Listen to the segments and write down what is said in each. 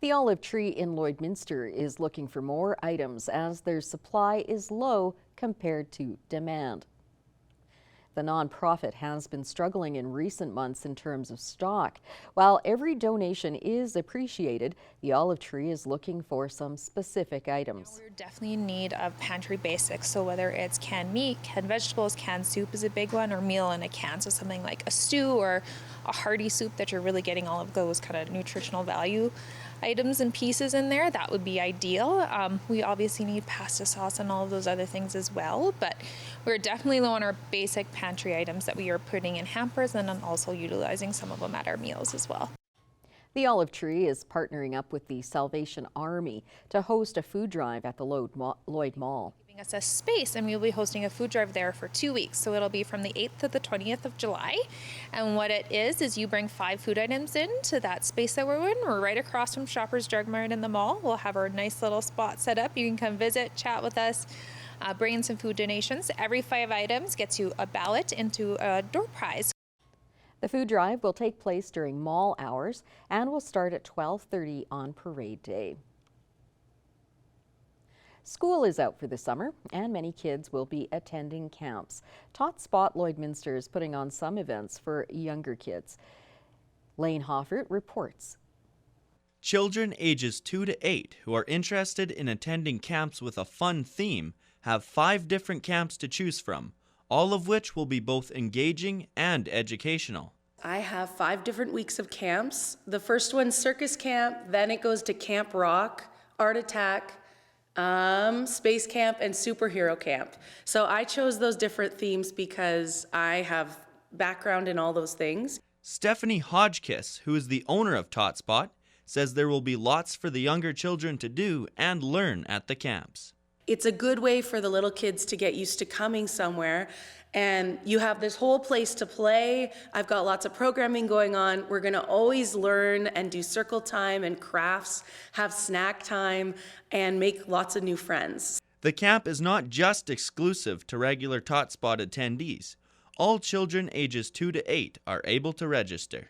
The Olive Tree in Lloydminster is looking for more items as their supply is low compared to demand. The nonprofit has been struggling in recent months in terms of stock. While every donation is appreciated, the Olive Tree is looking for some specific items. We're definitely in need of pantry basics. So whether it's canned meat, canned vegetables, canned soup is a big one, or meal in a can. So something like a stew or a hearty soup that you're really getting all of those kind of nutritional value items and pieces in there, that would be ideal. We obviously need pasta sauce and all of those other things as well, but we're definitely low on our basic pantry items that we are putting in hampers and then also utilizing some of them at our meals as well. The Olive Tree is partnering up with the Salvation Army to host a food drive at the Lloyd Mall. Giving us a space, and we'll be hosting a food drive there for 2 weeks. So it'll be from the 8th to the 20th of July. And what it is you bring 5 food items into that space that we're in. We're right across from Shoppers Drug Mart in the mall. We'll have our nice little spot set up. You can come visit, chat with us, bring in some food donations. Every 5 items gets you a ballot into a door prize. The food drive will take place during mall hours and will start at 12:30 on parade day. School is out for the summer and many kids will be attending camps. Tot Spot Lloydminster is putting on some events for younger kids. Lane Hoffert reports. Children ages 2 to 8 who are interested in attending camps with a fun theme have 5 different camps to choose from, all of which will be both engaging and educational. I have 5 different weeks of camps. The first one's circus camp, then it goes to Camp Rock, Art Attack, Space Camp, and Superhero Camp. So I chose those different themes because I have background in all those things. Stephanie Hodgkiss, who is the owner of Tot Spot, says there will be lots for the younger children to do and learn at the camps. It's a good way for the little kids to get used to coming somewhere, and you have this whole place to play. I've got lots of programming going on. We're gonna always learn and do circle time and crafts, have snack time, and make lots of new friends. The camp is not just exclusive to regular Tot Spot attendees. All children ages 2 to 8 are able to register.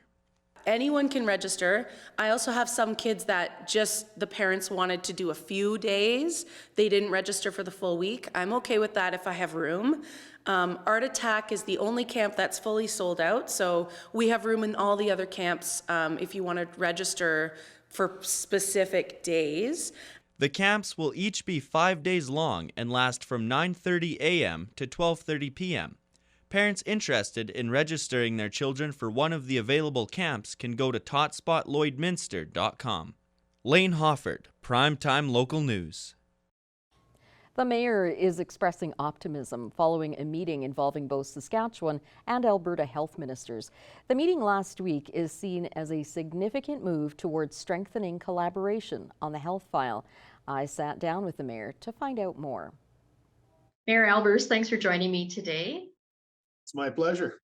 Anyone can register. I also have some kids that just the parents wanted to do a few days. They didn't register for the full week. I'm okay with that if I have room. Art Attack is the only camp that's fully sold out, so we have room in all the other camps if you want to register for specific days. The camps will each be 5 days long and last from 9:30 a.m. to 12:30 p.m. Parents interested in registering their children for one of the available camps can go to totspotloydminster.com. Lane Hoffert, Primetime Local News. The mayor is expressing optimism following a meeting involving both Saskatchewan and Alberta health ministers. The meeting last week is seen as a significant move towards strengthening collaboration on the health file. I sat down with the mayor to find out more. Mayor Albers, thanks for joining me today. It's my pleasure.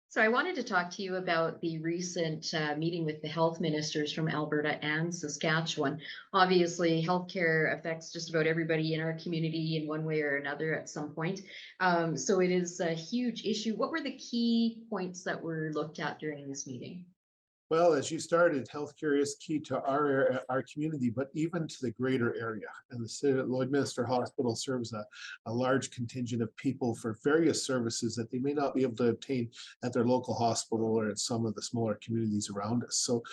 So I wanted to talk to you about the recent meeting with the health ministers from Alberta and Saskatchewan. Obviously, healthcare affects just about everybody in our community in one way or another at some point. So it is a huge issue. What were the key points that were looked at during this meeting? Well, as you started, healthcare is key to our community, but even to the greater area. And the city of Lloydminster Hospital serves a large contingent of people for various services that they may not be able to obtain at their local hospital or in some of the smaller communities around us. So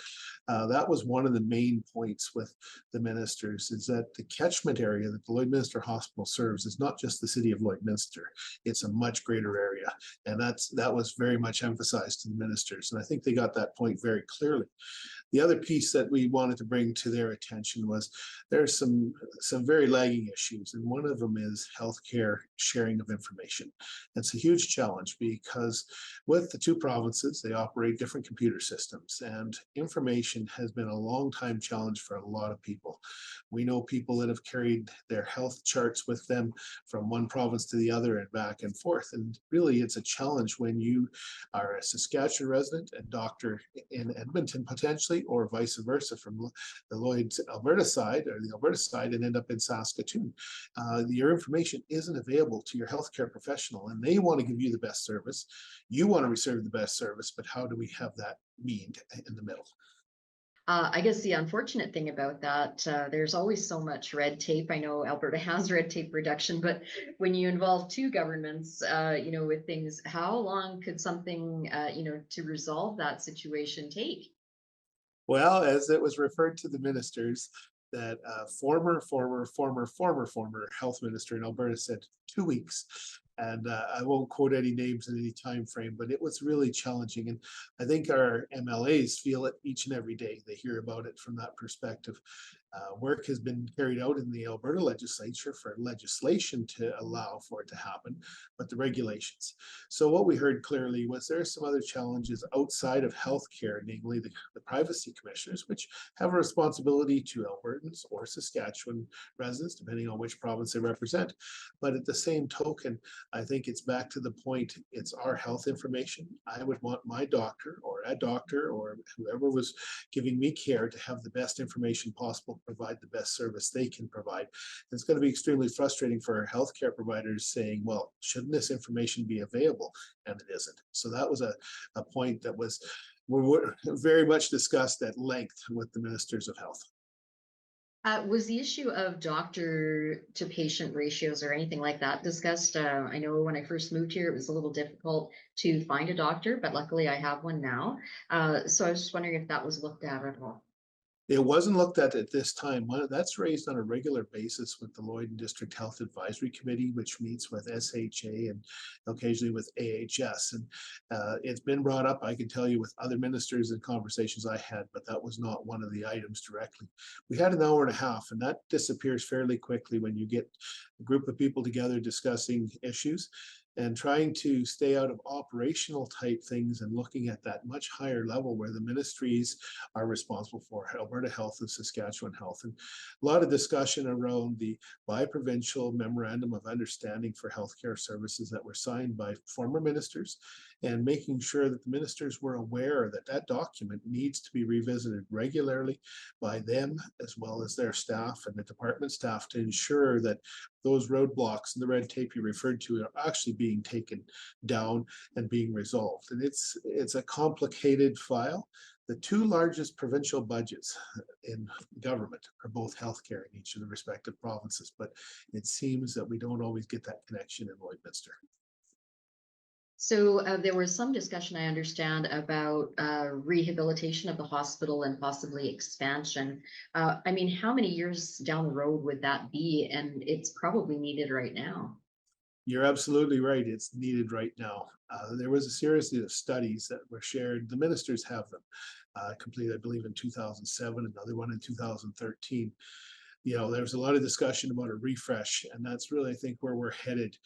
that was one of the main points with the ministers, is that the catchment area that the Lloydminster Hospital serves is not just the city of Lloydminster. It's a much greater area. And that was very much emphasized to the ministers. And I think they got that point very clearly. The other piece that we wanted to bring to their attention was there's some very lagging issues, and one of them is healthcare sharing of information. It's a huge challenge because with the 2 provinces, they operate different computer systems, and information has been a long time challenge for a lot of people. We know people that have carried their health charts with them from one province to the other and back and forth, and really it's a challenge when you are a Saskatchewan resident and doctor in Edmonton potentially, or vice versa from the Lloyd's Alberta side or the Alberta side and end up in Saskatoon. Your information isn't available to your healthcare professional, and they want to give you the best service. You want to receive the best service, but how do we have that meet in the middle? I guess the unfortunate thing about that, there's always so much red tape. I know Alberta has red tape reduction, but when you involve two governments, with things, how long could something, to resolve that situation take? Well, as it was referred to the ministers, that former health minister in Alberta said 2 weeks. And I won't quote any names in any time frame, but it was really challenging. And I think our MLAs feel it each and every day. They hear about it from that perspective. Work has been carried out in the Alberta legislature for legislation to allow for it to happen, but the regulations. So what we heard clearly was there are some other challenges outside of healthcare, namely the privacy commissioners, which have a responsibility to Albertans or Saskatchewan residents, depending on which province they represent. But at the same token, I think it's back to the point, it's our health information. I would want my doctor or a doctor or whoever was giving me care to have the best information possible, provide the best service they can provide. And it's going to be extremely frustrating for our healthcare providers saying, well, shouldn't this information be available? And it isn't. So that was a point that was very much discussed at length with the ministers of health. Was the issue of doctor to patient ratios or anything like that discussed? I know when I first moved here, it was a little difficult to find a doctor, but luckily I have one now. So I was just wondering if that was looked at all. It wasn't looked at this time. That's raised on a regular basis with the Lloyd District Health Advisory Committee, which meets with SHA and occasionally with AHS. And it's been brought up, I can tell you, with other ministers and conversations I had, but that was not one of the items directly. We had an hour and a half, and that disappears fairly quickly when you get a group of people together discussing issues and trying to stay out of operational type things and looking at that much higher level where the ministries are responsible for Alberta Health and Saskatchewan Health. And a lot of discussion around the bi-provincial memorandum of understanding for healthcare services that were signed by former ministers, and making sure that the ministers were aware that that document needs to be revisited regularly by them as well as their staff and the department staff to ensure that those roadblocks and the red tape you referred to are actually being taken down and being resolved. And it's a complicated file. The two largest provincial budgets in government are both healthcare in each of the respective provinces, but it seems that we don't always get that connection in Lloydminster. So there was some discussion, I understand, about rehabilitation of the hospital and possibly expansion. I mean, how many years down the road would that be? And it's probably needed right now. You're absolutely right. It's needed right now. There was a series of studies that were shared. The ministers have them completed, I believe, in 2007, another one in 2013. There's a lot of discussion about a refresh, and that's really, I think, where we're headed.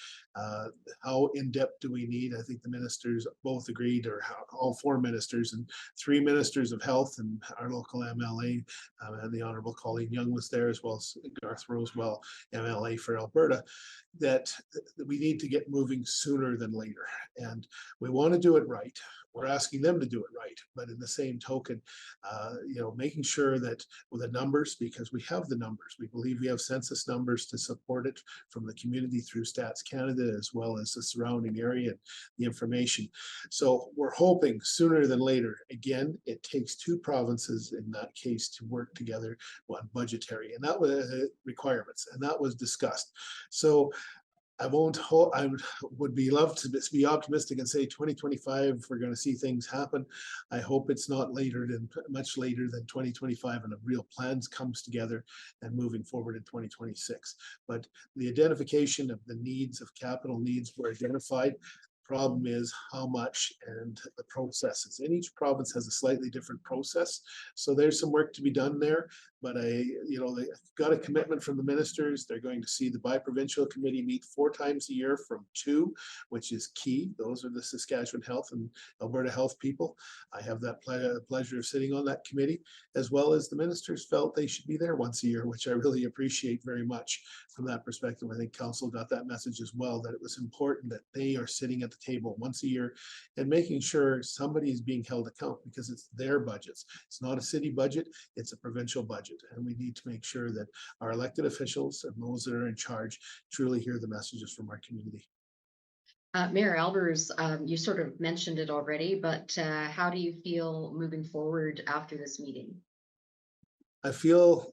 How in depth do we need? I think the ministers both agreed, or all four ministers and three ministers of health and our local MLA, and the Honorable Colleen Young was there, as well as Garth Rosewell, MLA for Alberta, that we need to get moving sooner than later. And we want to do it right. We're asking them to do it right, but in the same token, making sure that with the numbers, because we have the numbers, we believe we have census numbers to support it from the community through Stats Canada, as well as the surrounding area and the information. So we're hoping sooner than later. Again, it takes two provinces in that case to work together on budgetary, and that was requirements, and that was discussed. So I won't I would be love to be optimistic and say 2025 we're going to see things happen. I hope it's not much later than 2025 and a real plans comes together and moving forward in 2026. But the identification of the needs of capital needs were identified. Problem is how much and the processes. And each province has a slightly different process. So there's some work to be done there. But they got a commitment from the ministers. They're going to see the bi-provincial committee meet 4 times a year from 2, which is key. Those are the Saskatchewan Health and Alberta Health people. I have that pleasure of sitting on that committee, as well as the ministers felt they should be there once a year, which I really appreciate very much from that perspective. I think council got that message as well, that it was important that they are sitting at the table once a year and making sure somebody is being held account, because it's their budgets. It's not a city budget, it's a provincial budget. And we need to make sure that our elected officials and those that are in charge truly hear the messages from our community. Mayor Albers, you sort of mentioned it already, but how do you feel moving forward after this meeting? I feel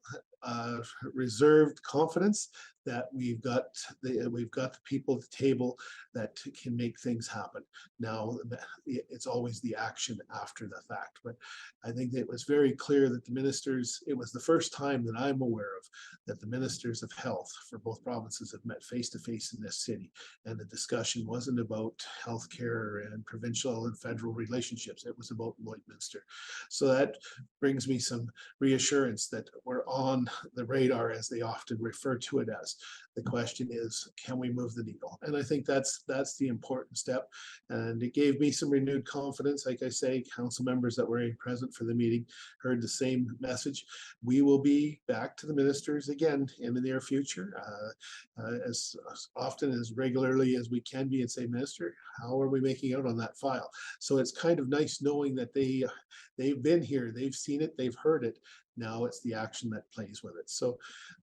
reserved confidence that we've got the people at the table that can make things happen. Now, it's always the action after the fact, but I think it was very clear that the ministers, it was the first time that I'm aware of that the ministers of health for both provinces have met face to face in this city. And the discussion wasn't about healthcare and provincial and federal relationships. It was about Lloydminster. So that brings me some reassurance that we're on the radar, as they often refer to it as. The question is, can we move the needle? And I think that's the important step. And it gave me some renewed confidence. Like I say, council members that were present for the meeting heard the same message. We will be back to the ministers again in the near future, as often, as regularly as we can be, and say, Minister, how are we making out on that file? So it's kind of nice knowing that they've been here, they've seen it, they've heard it. Now it's the action that plays with it. So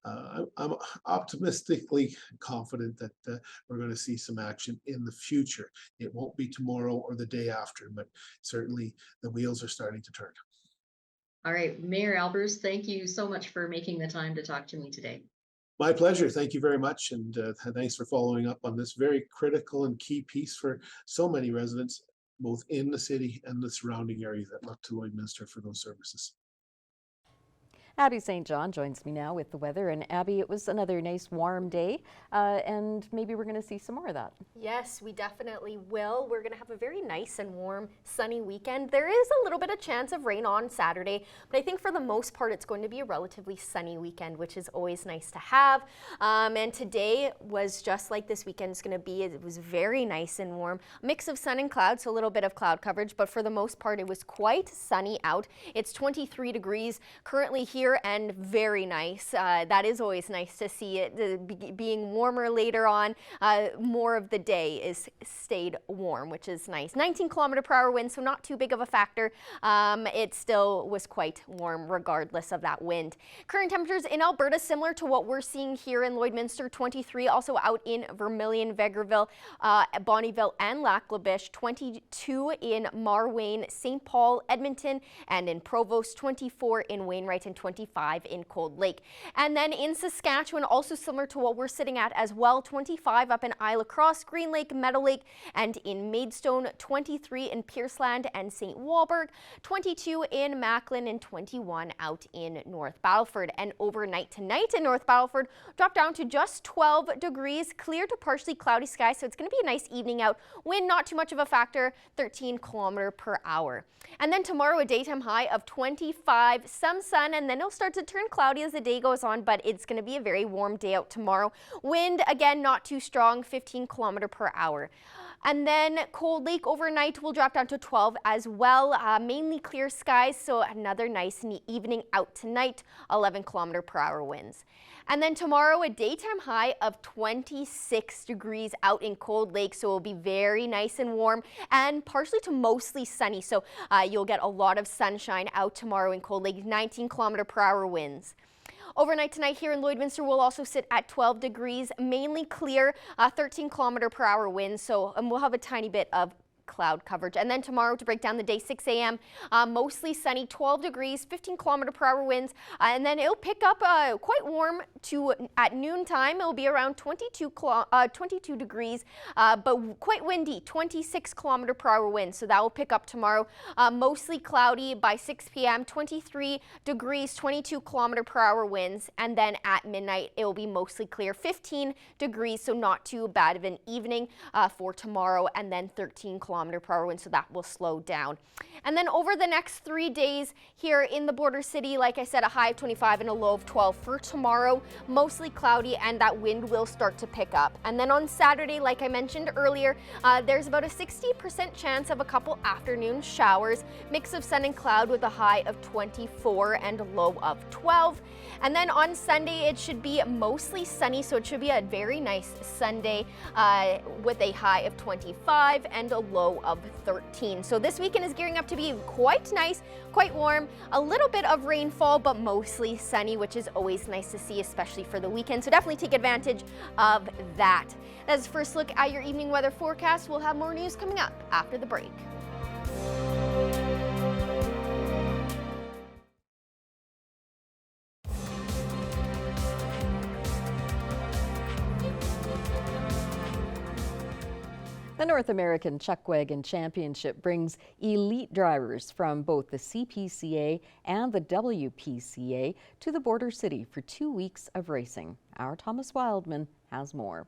I'm optimistically confident that we're going to see some action in the future. It won't be tomorrow or the day after, but certainly the wheels are starting to turn. All right, Mayor Albers, thank you so much for making the time to talk to me today. My pleasure. Thank you very much. And thanks for following up on this very critical and key piece for so many residents, both in the city and the surrounding area, that look to Lloydminster for those services. Abby St. John joins me now with the weather. And Abby, it was another nice warm day, and maybe we're going to see some more of that. Yes, we definitely will. We're going to have a very nice and warm, sunny weekend. There is a little bit of chance of rain on Saturday, but I think for the most part it's going to be a relatively sunny weekend, which is always nice to have. And today was just like this weekend is going to be. It was very nice and warm. A mix of sun and clouds, so a little bit of cloud coverage, but for the most part it was quite sunny out. It's 23 degrees currently here, and very nice. That is always nice to see it being warmer later on. More of the day is stayed warm, which is nice. 19-kilometer-per-hour wind, so not too big of a factor. It still was quite warm regardless of that wind. Current temperatures in Alberta similar to what we're seeing here in Lloydminster, 23, also out in Vermilion, Vegreville, Bonnyville and Lac La Biche, 22 in Marwayne, St. Paul, Edmonton, and in Provost, 24 in Wainwright, and 25 in Cold Lake. And then in Saskatchewan, also similar to what we're sitting at as well, 25 up in Isle Cross, Green Lake, Meadow Lake, and in Maidstone, 23 in Pierceland and St. Walburg, 22 in Macklin, and 21 out in North Battleford. And overnight tonight in North Battleford, drop down to just 12 degrees, clear to partially cloudy skies, so it's going to be a nice evening out. Wind not too much of a factor, 13 km/h. And then tomorrow, a daytime high of 25, some sun, and then it'll start to turn cloudy as the day goes on, but it's going to be a very warm day out tomorrow. Wind, again, not too strong, 15 km/h. And then Cold Lake overnight will drop down to 12 as well. Mainly clear skies, so another nice evening out tonight, 11 km/h winds. And then tomorrow, a daytime high of 26 degrees out in Cold Lake, so it'll be very nice and warm and partially to mostly sunny. So you'll get a lot of sunshine out tomorrow in Cold Lake, 19 km/h winds. Overnight tonight here in Lloydminster will also sit at 12 degrees, mainly clear, 13 km/h winds, so we'll have a tiny bit of cloud coverage. And then tomorrow, to break down the day, 6 a.m., mostly sunny, 12 degrees, 15 km/h winds, and then it'll pick up quite warm to at noontime. It'll be around 22 degrees, but quite windy, 26 km/h winds, so that will pick up tomorrow. Mostly cloudy by 6 p.m., 23 degrees, 22 km/h winds, and then at midnight, it will be mostly clear, 15 degrees, so not too bad of an evening for tomorrow, and then 13 km/h winds, so that will slow down. And then over the next 3 days here in the border city, like I said, a high of 25 and a low of 12 for tomorrow, mostly cloudy, and that wind will start to pick up. And then on Saturday, like I mentioned earlier, there's about a 60% chance of a couple afternoon showers, mix of sun and cloud with a high of 24 and a low of 12. And then on Sunday, it should be mostly sunny, so it should be a very nice Sunday with a high of 25 and a low of 13. So this weekend is gearing up to be quite nice, quite warm, a little bit of rainfall, but mostly sunny, which is always nice to see, especially for the weekend. So definitely take advantage of that. That's the first look at your evening weather forecast. We'll have more news coming up after the break. The North American Chuck Wagon Championship brings elite drivers from both the CPCA and the WPCA to the border city for 2 weeks of racing. Our Thomas Wildman has more.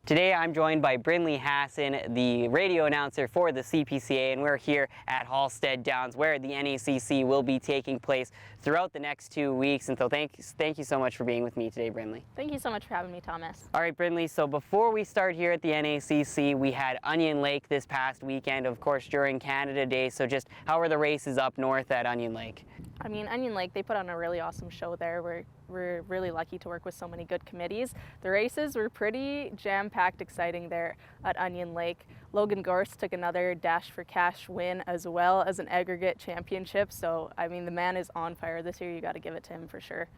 Today I'm joined by Brinley Hassan, the radio announcer for the CPCA, and we're here at Halstead Downs where the NACC will be taking place throughout the next 2 weeks. And so thank you so much for being with me today, Brinley. Thank you so much for having me, Thomas. All right, Brinley, so before we start here at the NACC, we had Onion Lake this past weekend, of course, during Canada Day. So just how are the races up north at Onion Lake? I mean, Onion Lake, they put on a really awesome show there. We're really lucky to work with so many good committees. The races were pretty jam-packed exciting there at Onion Lake. Logan Gorst took another Dash for Cash win as well as an aggregate championship. So, I mean, the man is on fire this year. You got to give it to him for sure.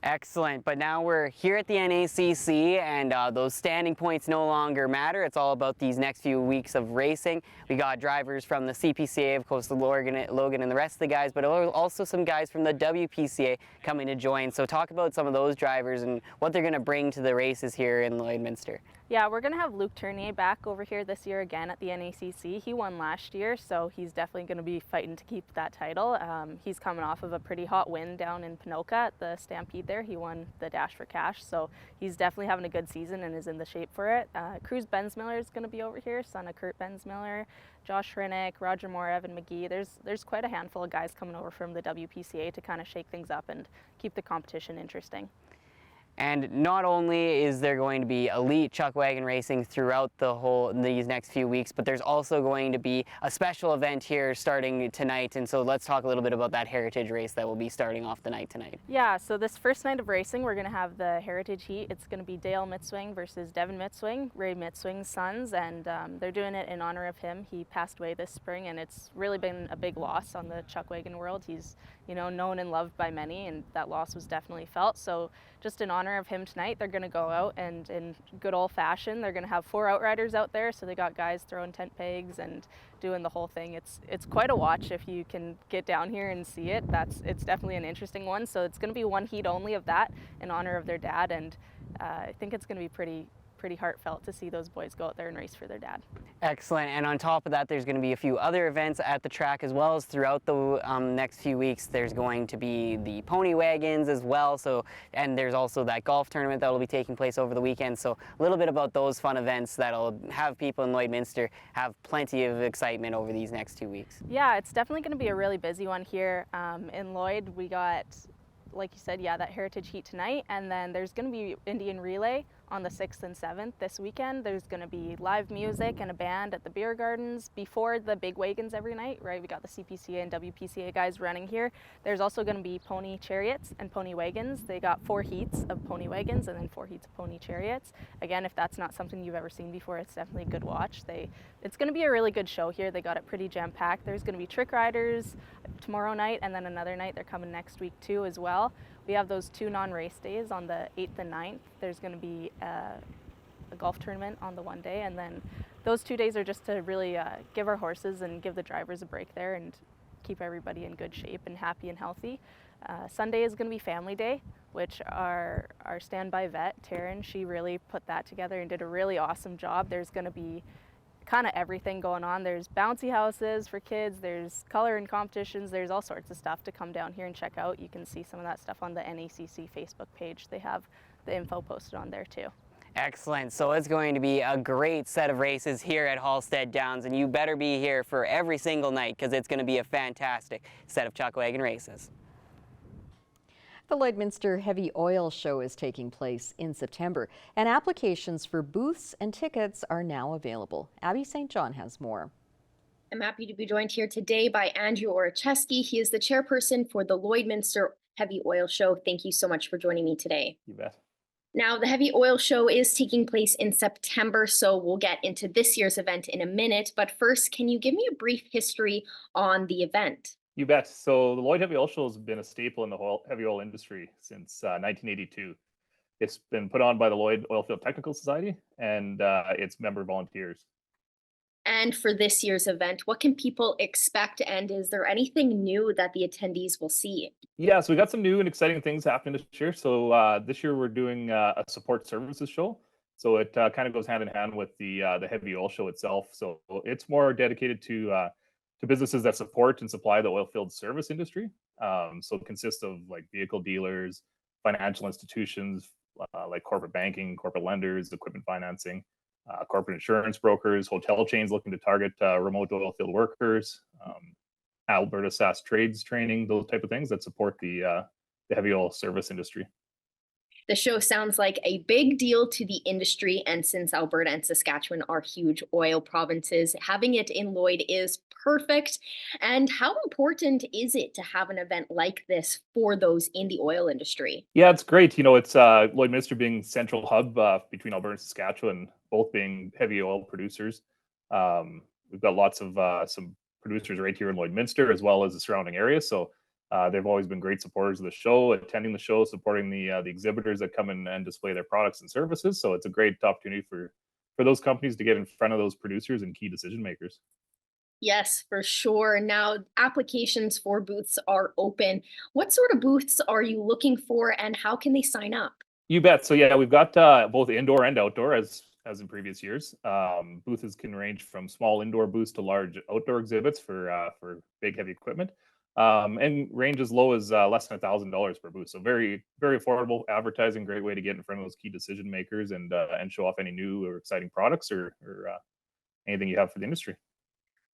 Excellent, but now we're here at the NACC and those standing points no longer matter. It's all about these next few weeks of racing. We got drivers from the CPCA, of course, Logan and the rest of the guys, but also some guys from the WPCA coming to join. So talk about some of those drivers and what they're going to bring to the races here in Lloydminster. Yeah, we're going to have Luke Tournier back over here this year again at the NACC. He won last year, so he's definitely going to be fighting to keep that title. He's coming off of a pretty hot win down in Ponoka at the Stampede there. He won the Dash for Cash, so he's definitely having a good season and is in the shape for it. Cruz Bensmiller is going to be over here, son of Kurt Bensmiller, Josh Hrinick, Roger Moore, Evan McGee. There's quite a handful of guys coming over from the WPCA to kind of shake things up and keep the competition interesting. And not only is there going to be elite chuck wagon racing throughout these next few weeks, but there's also going to be a special event here starting tonight. And so let's talk a little bit about that heritage race that will be starting off the night tonight. Yeah, so this first night of racing, we're going to have the heritage heat. It's going to be Dale Mitswing versus Devin Mitswing, Ray Mitswing's sons, and they're doing it in honor of him. He passed away this spring, and it's really been a big loss on the chuck wagon world. He's, known and loved by many, and that loss was definitely felt. So just in honor of him tonight, they're going to go out and in good old fashion, they're going to have 4 outriders out there. So they got guys throwing tent pegs and doing the whole thing. It's quite a watch if you can get down here and see it. It's definitely an interesting one. So it's going to be one heat only of that in honor of their dad, and I think it's going to be pretty heartfelt to see those boys go out there and race for their dad. Excellent, and on top of that, there's going to be a few other events at the track as well as throughout the next few weeks. There's going to be the pony wagons as well, and there's also that golf tournament that will be taking place over the weekend. So a little bit about those fun events that'll have people in Lloydminster have plenty of excitement over these next 2 weeks. Yeah, it's definitely going to be a really busy one here. In Lloyd, we got, like you said, that heritage heat tonight, and then there's going to be Indian Relay on the 6th and 7th this weekend. There's going to be live music and a band at the beer gardens before the big wagons every night, right? We got the CPCA and WPCA guys running here. There's also going to be pony chariots and pony wagons. They got 4 heats of pony wagons and then 4 heats of pony chariots. Again, if that's not something you've ever seen before, it's definitely a good watch. It's going to be a really good show here. They got it pretty jam-packed. There's going to be trick riders tomorrow night, and then another night. They're coming next week too as well. We have those 2 non-race days on the 8th and 9th. There's going to be a golf tournament on the one day, and then those 2 days are just to really give our horses and give the drivers a break there and keep everybody in good shape and happy and healthy. Sunday is going to be family day, which our standby vet, Taryn, she really put that together and did a really awesome job. There's going to be kind of everything going on. There's bouncy houses for kids, there's coloring competitions, there's all sorts of stuff to come down here and check out. You can see some of that stuff on the NACC Facebook page. They have the info posted on there too. Excellent. So it's going to be a great set of races here at Halstead Downs, and you better be here for every single night because it's going to be a fantastic set of chuck wagon races. The Lloydminster Heavy Oil Show is taking place in September, and applications for booths and tickets are now available. Abby St. John has more. I'm happy to be joined here today by Andrew Oracheski. He is the chairperson for the Lloydminster Heavy Oil Show. Thank you so much for joining me today. You bet. Now, the Heavy Oil Show is taking place in September, so we'll get into this year's event in a minute. But first, can you give me a brief history on the event? You bet. So the Lloyd Heavy Oil Show has been a staple in the heavy oil industry since 1982. It's been put on by the Lloyd Oilfield Technical Society and its member volunteers. And for this year's event, what can people expect? And is there anything new that the attendees will see? Yeah, so we got some new and exciting things happening this year. So this year we're doing a support services show. So it kind of goes hand in hand with the heavy oil show itself. So it's more dedicated to businesses that support and supply the oil field service industry. So it consists of like vehicle dealers, financial institutions, like corporate banking, corporate lenders, equipment financing, corporate insurance brokers, hotel chains looking to target remote oil field workers, Alberta SAS trades training, those type of things that support the heavy oil service industry. The show sounds like a big deal to the industry, and since Alberta and Saskatchewan are huge oil provinces, having it in Lloyd is perfect. And how important is it to have an event like this for those in the oil industry? Yeah, it's great. It's Lloydminster being central hub between Alberta and Saskatchewan, both being heavy oil producers. We've got lots of some producers right here in Lloydminster as well as the surrounding area. So they've always been great supporters of the show, attending the show, supporting the exhibitors that come in and display their products and services. So it's a great opportunity for those companies to get in front of those producers and key decision makers. Yes, for sure. Now, applications for booths are open. What sort of booths are you looking for, and how can they sign up? You bet. So yeah, we've got both indoor and outdoor as in previous years. Booths can range from small indoor booths to large outdoor exhibits for big heavy equipment, and range as low as less than $1,000 per booth. So very affordable advertising. Great way to get in front of those key decision makers and show off any new or exciting products or anything you have for the industry.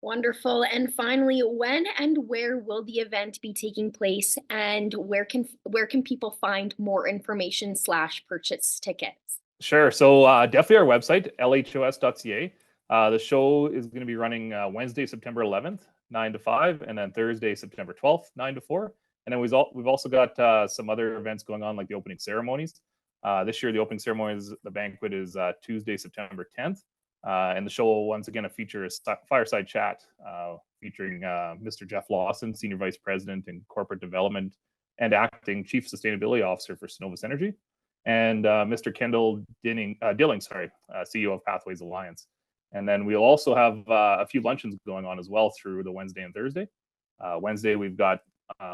Wonderful. And finally, when and where will the event be taking place, and where can people find more information slash purchase tickets? Sure. So definitely our website, lhos.ca. The show is going to be running Wednesday, September 11th, 9 to 5, and then Thursday, September 12th, 9 to 4. And then we've also got some other events going on, like the opening ceremonies. This year, the opening ceremonies, the banquet is Tuesday, September 10th. And the show will once again feature a fireside chat featuring Mr. Jeff Lawson, Senior Vice President in Corporate Development and Acting Chief Sustainability Officer for Synovus Energy, and Mr. Kendall Dilling, CEO of Pathways Alliance. And then we'll also have a few luncheons going on as well through the Wednesday and Thursday. Wednesday, we've got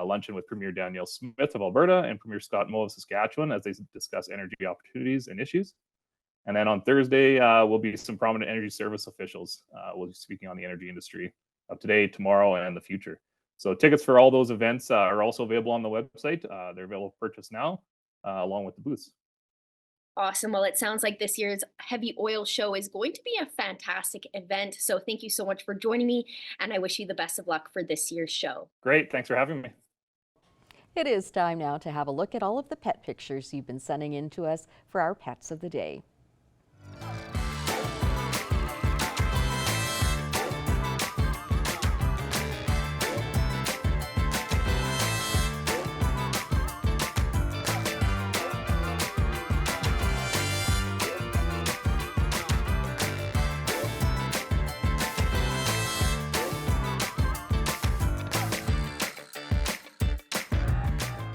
luncheon with Premier Danielle Smith of Alberta and Premier Scott Moe of Saskatchewan as they discuss energy opportunities and issues. And then on Thursday, will be some prominent energy service officials. We'll be speaking on the energy industry of today, tomorrow, and the future. So tickets for all those events are also available on the website. They're available for purchase now, along with the booths. Awesome. Well, it sounds like this year's Heavy Oil Show is going to be a fantastic event. So thank you so much for joining me, and I wish you the best of luck for this year's show. Great. Thanks for having me. It is time now to have a look at all of the pet pictures you've been sending in to us for our pets of the day.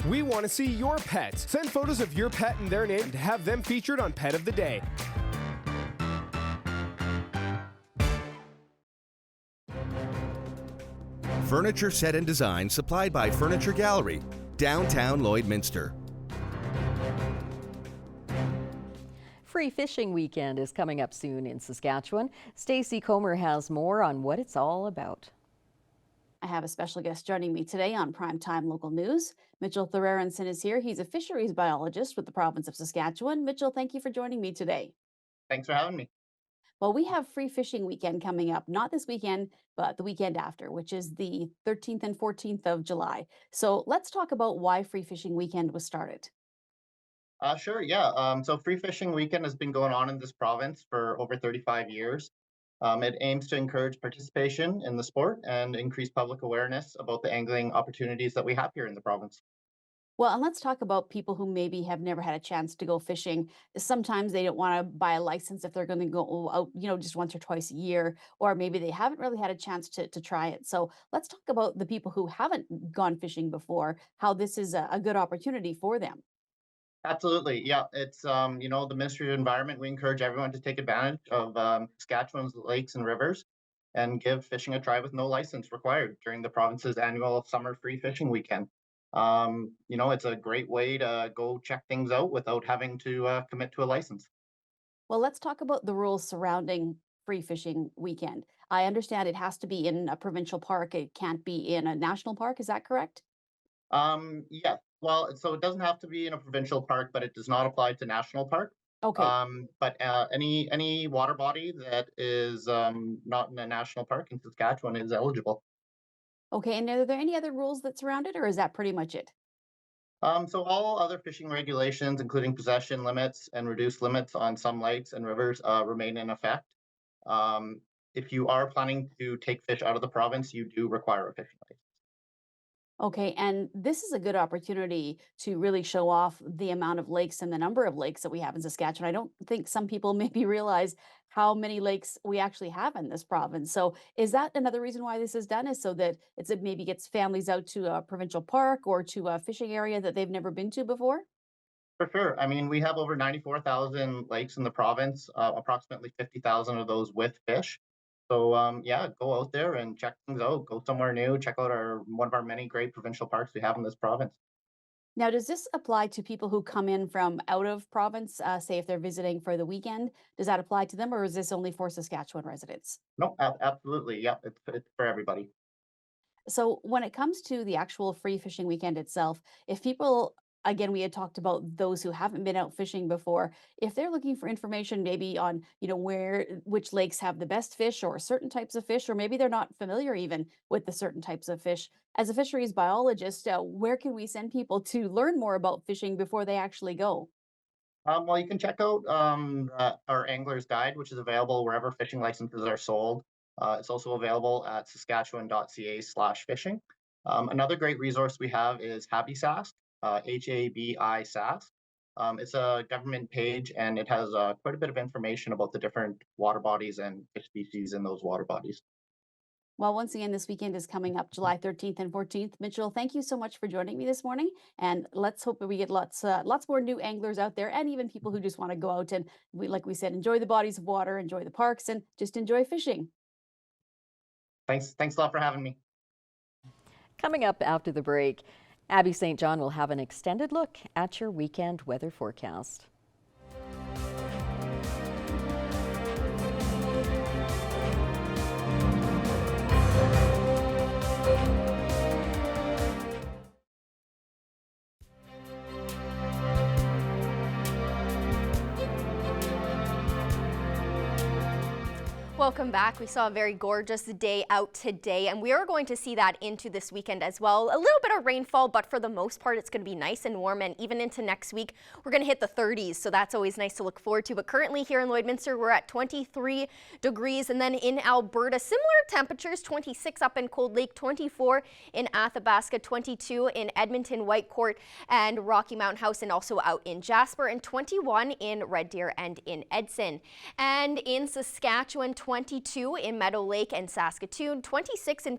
We want to see your pets. Send photos of your pet and their name to have them featured on Pet of the Day. Furniture set and design supplied by Furniture Gallery, downtown Lloydminster. Free Fishing Weekend is coming up soon in Saskatchewan. Stacey Comer has more on what it's all about. I have a special guest joining me today on Primetime Local News. Mitchell Thorerenson is here. He's a fisheries biologist with the province of Saskatchewan. Mitchell, thank you for joining me today. Thanks for having me. Well, we have Free Fishing Weekend coming up, not this weekend, but the weekend after, which is the 13th and 14th of July. So let's talk about why Free Fishing Weekend was started. Sure, yeah. So Free Fishing Weekend has been going on in this province for over 35 years. It aims to encourage participation in the sport and increase public awareness about the angling opportunities that we have here in the province. Well, and let's talk about people who maybe have never had a chance to go fishing. Sometimes they don't want to buy a license if they're going to go out, just once or twice a year, or maybe they haven't really had a chance to try it. So let's talk about the people who haven't gone fishing before, how this is a good opportunity for them. Absolutely, yeah. It's the Ministry of Environment. We encourage everyone to take advantage of Saskatchewan's lakes and rivers and give fishing a try with no license required during the province's annual summer free fishing weekend. It's a great way to go check things out without having to commit to a license. Well, let's talk about the rules surrounding free fishing weekend. I understand it has to be in a provincial park. It can't be in a national park. Is that correct? Yeah. Well, so it doesn't have to be in a provincial park, but it does not apply to national park. Okay. But any water body that is not in a national park in Saskatchewan is eligible. Okay. And are there any other rules that surround it, or is that pretty much it? So all other fishing regulations, including possession limits and reduced limits on some lakes and rivers, remain in effect. Um, if you are planning to take fish out of the province, you do require a fishing license. Okay, and this is a good opportunity to really show off the amount of lakes and the number of lakes that we have in Saskatchewan. I don't think some people maybe realize how many lakes we actually have in this province. So, is that another reason why this is done? Is so that it maybe gets families out to a provincial park or to a fishing area that they've never been to before? For sure. I mean, we have over 94,000 lakes in the province, approximately 50,000 of those with fish. So, yeah, go out there and check things out. Go somewhere new. Check out one of our many great provincial parks we have in this province. Now, does this apply to people who come in from out of province, say if they're visiting for the weekend? Does that apply to them, or is this only for Saskatchewan residents? No, absolutely. Yeah, it's for everybody. So when it comes to the actual free fishing weekend itself, if people, again, we had talked about those who haven't been out fishing before, if they're looking for information maybe on, which lakes have the best fish or certain types of fish, or maybe they're not familiar even with the certain types of fish, as a fisheries biologist, where can we send people to learn more about fishing before they actually go? Well, you can check out our Angler's Guide, which is available wherever fishing licenses are sold. It's also available at saskatchewan.ca/fishing. Another great resource we have is HabiSask, HABI Sask. It's a government page and it has quite a bit of information about the different water bodies and fish species in those water bodies. Well, once again, this weekend is coming up July 13th and 14th. Mitchell, thank you so much for joining me this morning. And let's hope that we get lots more new anglers out there and even people who just want to go out and, like we said, enjoy the bodies of water, enjoy the parks, and just enjoy fishing. Thanks a lot for having me. Coming up after the break, Abby St. John will have an extended look at your weekend weather forecast. Welcome back. We saw a very gorgeous day out today, and we are going to see that into this weekend as well. A little bit of rainfall, but for the most part, it's going to be nice and warm, and even into next week, we're going to hit the 30s, so that's always nice to look forward to. But currently here in Lloydminster, we're at 23 degrees, and then in Alberta, similar temperatures, 26 up in Cold Lake, 24 in Athabasca, 22 in Edmonton, Whitecourt, and Rocky Mountain House, and also out in Jasper, and 21 in Red Deer and in Edson. And in Saskatchewan, 22 in Meadow Lake and Saskatoon, 26 in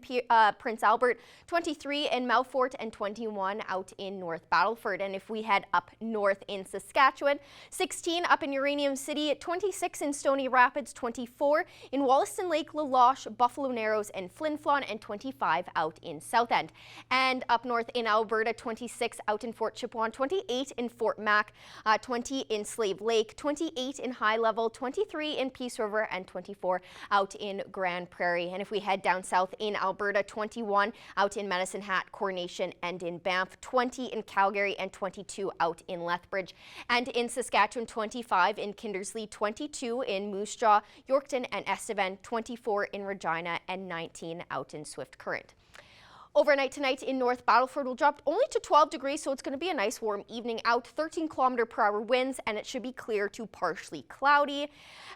Prince Albert, 23 in Melfort, and 21 out in North Battleford. And if we head up north in Saskatchewan, 16 up in Uranium City, 26 in Stony Rapids, 24 in Wollaston Lake, La Loche, Buffalo Narrows, and Flin Flon, and 25 out in South End. And up north in Alberta, 26 out in Fort Chipewyan, 28 in Fort Mac, 20 in Slave Lake, 28 in High Level, 23 in Peace River, and 24 out in Grand Prairie. And if we head down south in Alberta, 21 out in Medicine Hat, Coronation, and in Banff, 20 in Calgary, and 22 out in Lethbridge. And in Saskatchewan, 25 in Kindersley, 22 in Moose Jaw, Yorkton, and Estevan, 24 in Regina, and 19 out in Swift Current. Overnight tonight in North Battleford will drop only to 12 degrees, so it's going to be a nice warm evening out. 13-kilometer-per-hour winds, and it should be clear to partially cloudy.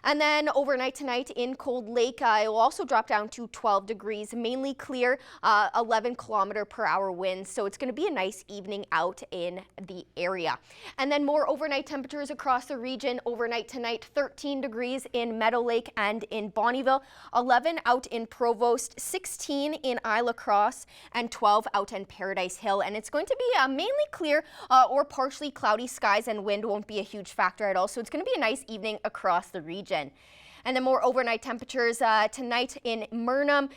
And then overnight tonight in Cold Lake, it will also drop down to 12 degrees, mainly clear, 11-kilometer-per-hour winds. So it's going to be a nice evening out in the area. And then more overnight temperatures across the region. Overnight tonight, 13 degrees in Meadow Lake and in Bonnyville, 11 out in Provost, 16 in Isla Crosse, and 12 out in Paradise Hill. And it's going to be mainly clear or partially cloudy skies, and wind won't be a huge factor at all. So it's going to be a nice evening across the region. And then more overnight temperatures tonight in Murnum,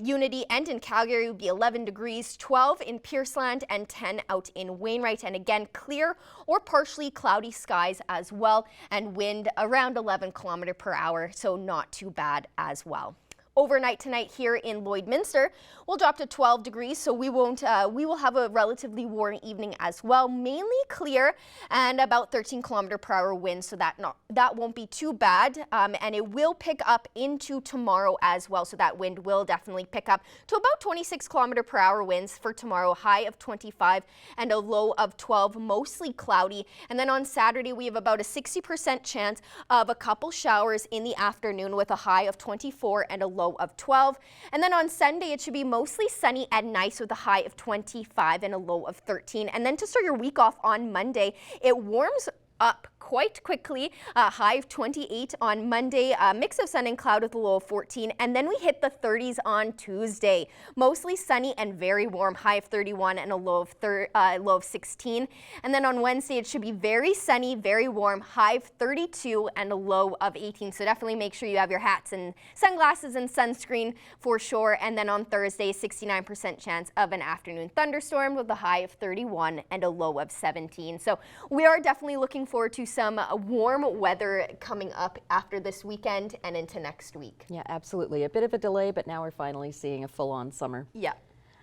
Unity, and in Calgary will be 11 degrees, 12 in Pierceland, and 10 out in Wainwright. And again, clear or partially cloudy skies as well, and wind around 11 kilometers per hour, so not too bad as well. Overnight tonight here in Lloydminster, we'll drop to 12 degrees, so we will have a relatively warm evening as well. Mainly clear and about 13 kilometer per hour wind, so that won't be too bad. And it will pick up into tomorrow as well, so that wind will definitely pick up to about 26 kilometer per hour winds for tomorrow. High of 25 and a low of 12, mostly cloudy. And then on Saturday, we have about a 60% chance of a couple showers in the afternoon with a high of 24 and a low of 12. And then on Sunday, it should be mostly sunny and nice with a high of 25 and a low of 13. And then to start your week off on Monday, it warms up quite quickly, high of 28 on Monday, a mix of sun and cloud with a low of 14, and then we hit the 30s on Tuesday. Mostly sunny and very warm, high of 31 and a low of 16. And then on Wednesday, it should be very sunny, very warm, high of 32 and a low of 18. So definitely make sure you have your hats and sunglasses and sunscreen for sure. And then on Thursday, 69% chance of an afternoon thunderstorm with a high of 31 and a low of 17. So we are definitely looking forward to some warm weather coming up after this weekend and into next week. Yeah, absolutely. A bit of a delay, but now we're finally seeing a full-on summer. Yeah.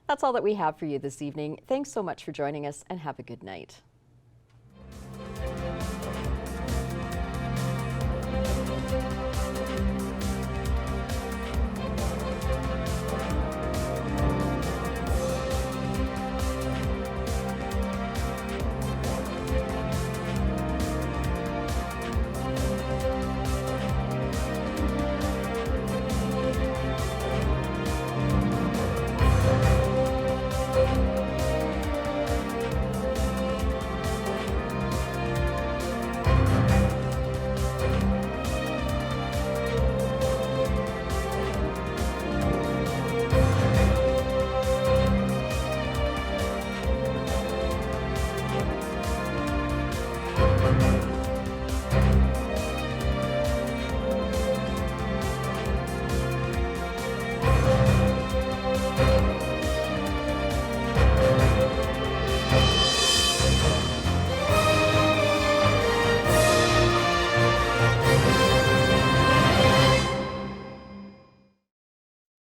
That's all that we have for you this evening. Thanks so much for joining us, and have a good night.